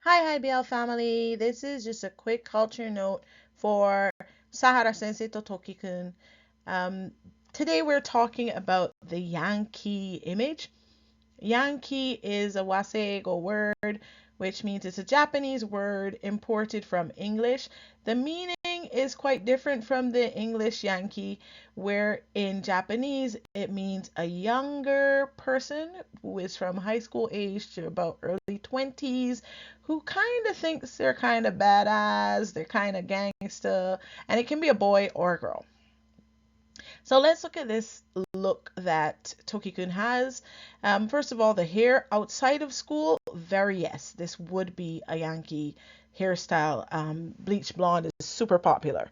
Hi, BL family. This is just a quick culture note for Sahara-Sensei to Toki-Kun. Um, Today we're talking about the Yankee image. Yankee is a Waseigo word, which means it's a Japanese word imported from English. The meaning is quite different from the English Yankee, where in Japanese it means a younger person who is from high school age to about early 20s, who kind of thinks they're kind of badass, they're kind of gangsta, and it can be a boy or a girl. So let's look at this look that Toki-kun has. First of all, the hair outside of school, very yes, this would be a Yankee hairstyle. Bleach blonde is super popular.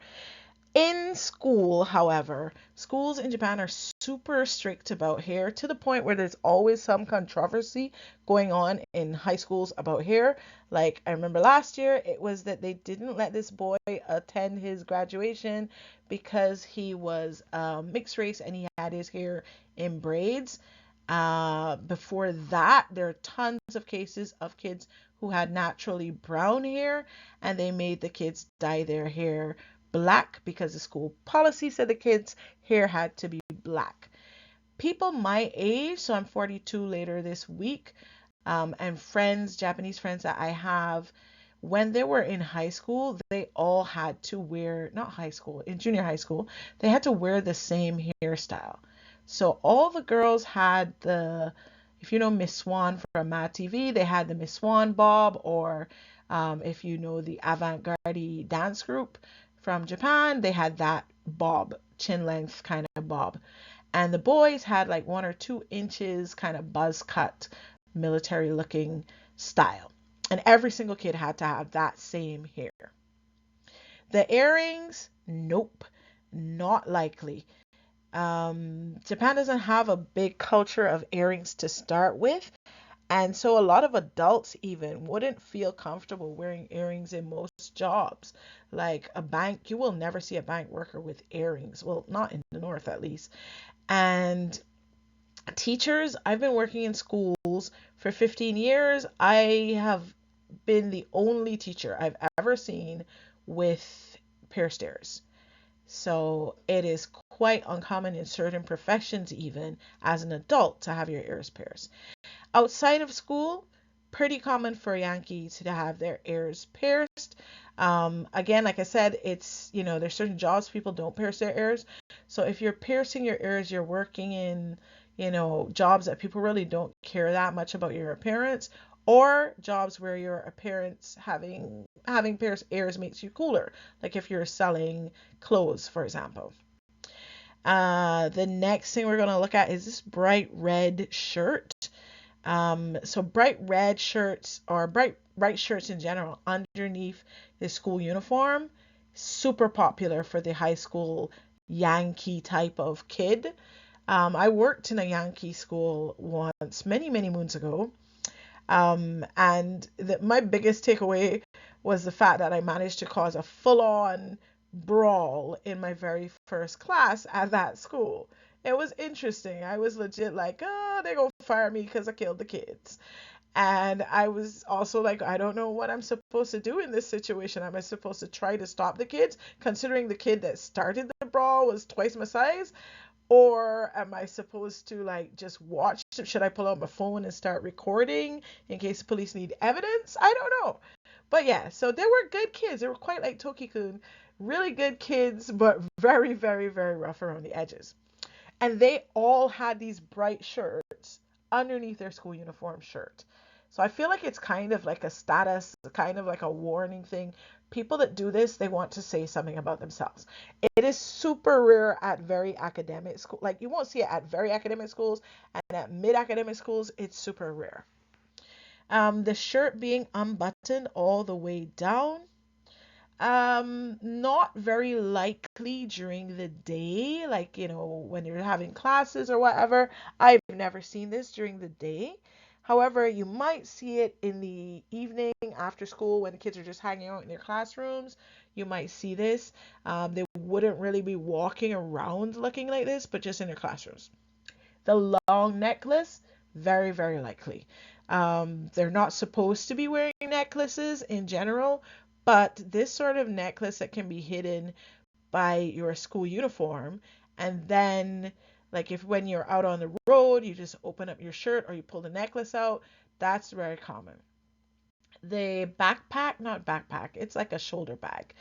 In school, however, schools in Japan are super strict about hair to the point where there's always some controversy going on in high schools about hair. Like, I remember last year, it was that they didn't let this boy attend his graduation because he was mixed race and he had his hair in braids. Before that, there are tons of cases of kids who had naturally brown hair and they made the kids dye their hair black because the school policy said the kids' hair had to be black. People my age, so I'm 42 later this week, and friends, Japanese friends that I have, when they were in high school, they all had to wear, not high school, in junior high school, they had to wear the same hairstyle. So all the girls had the, if you know Miss Swan from Mad TV, they had the Miss Swan bob, or if you know the avant-garde dance group from Japan, they had that bob, chin length kind of bob. And the boys had like 1 or 2 inches kind of buzz cut, military looking style. And every single kid had to have that same hair. The earrings, nope, not likely. Japan doesn't have a big culture of earrings to start with. And so a lot of adults even wouldn't feel comfortable wearing earrings in most jobs. Like a bank, you will never see a bank worker with earrings. Well, not in the north at least. And teachers, I've been working in schools for 15 years. I have been the only teacher I've ever seen with pair stairs. So it is quite uncommon in certain professions, even as an adult, to have your ears pierced. Outside of school, pretty common for Yankees to have their ears pierced. Again, like I said, it's, there's certain jobs people don't pierce their ears. So if you're piercing your ears, you're working in, jobs that people really don't care that much about your appearance, or jobs where your appearance having pierced ears makes you cooler, like if you're selling clothes, for example. The next thing we're going to look at is this bright red shirt. So bright red shirts or bright shirts in general underneath the school uniform, super popular for the high school Yankee type of kid. I worked in a Yankee school once, many, many moons ago. And my biggest takeaway was the fact that I managed to cause a full-on brawl in my very first class at that school. It was interesting. I was legit like, oh, they're gonna fire me because I killed the kids. And I was also like, I don't know what I'm supposed to do in this situation. Am I supposed to try to stop the kids, considering the kid that started the brawl was twice my size? Or am I supposed to like just watch? Should I pull out my phone and start recording in case the police need evidence? I don't know. But yeah, so they were good kids. They were quite like Toki-Kun, really good kids, but very, very, very rough around the edges. And they all had these bright shirts underneath their school uniform shirt. So I feel like it's kind of like a status, kind of like a warning thing. People that do this, they want to say something about themselves. It is super rare at very academic school. Like you won't see it at very academic schools, and at mid-academic schools, it's super rare. The shirt being unbuttoned all the way down. Not very likely during the day, like, when you're having classes or whatever. I've never seen this during the day. However, you might see it in the evening after school when the kids are just hanging out in their classrooms. You might see this. They wouldn't really be walking around looking like this, but just in their classrooms. The long necklace, very, very likely. They're not supposed to be wearing necklaces in general, but this sort of necklace that can be hidden by your school uniform, and then like if when you're out on the road, you just open up your shirt or you pull the necklace out, that's very common. The backpack, not backpack, it's like a shoulder bag.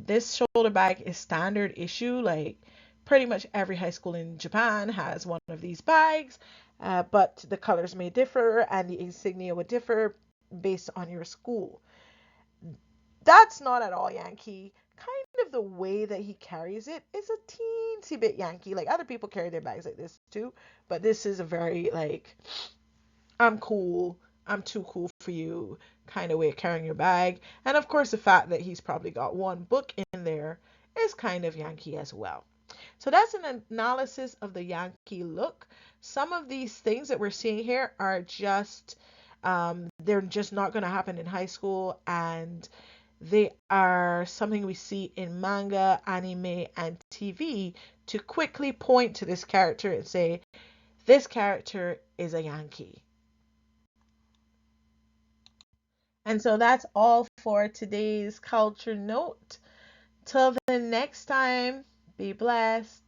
This shoulder bag is standard issue, like pretty much every high school in Japan has one of these bags, but the colors may differ and the insignia would differ based on your school. That's not at all Yankee. Kind of the way that he carries it is a teensy bit Yankee. Like other people carry their bags like this too, but this is a very like I'm cool, I'm too cool for you kind of way of carrying your bag. And of course, the fact that he's probably got one book in there is kind of Yankee as well. So that's an analysis of the Yankee look. Some of these things that we're seeing here are just, they're just not going to happen in high school, and they are something we see in manga, anime, and TV to quickly point to this character and say, this character is a Yankee. And so that's all for today's culture note. Till the next time, be blessed.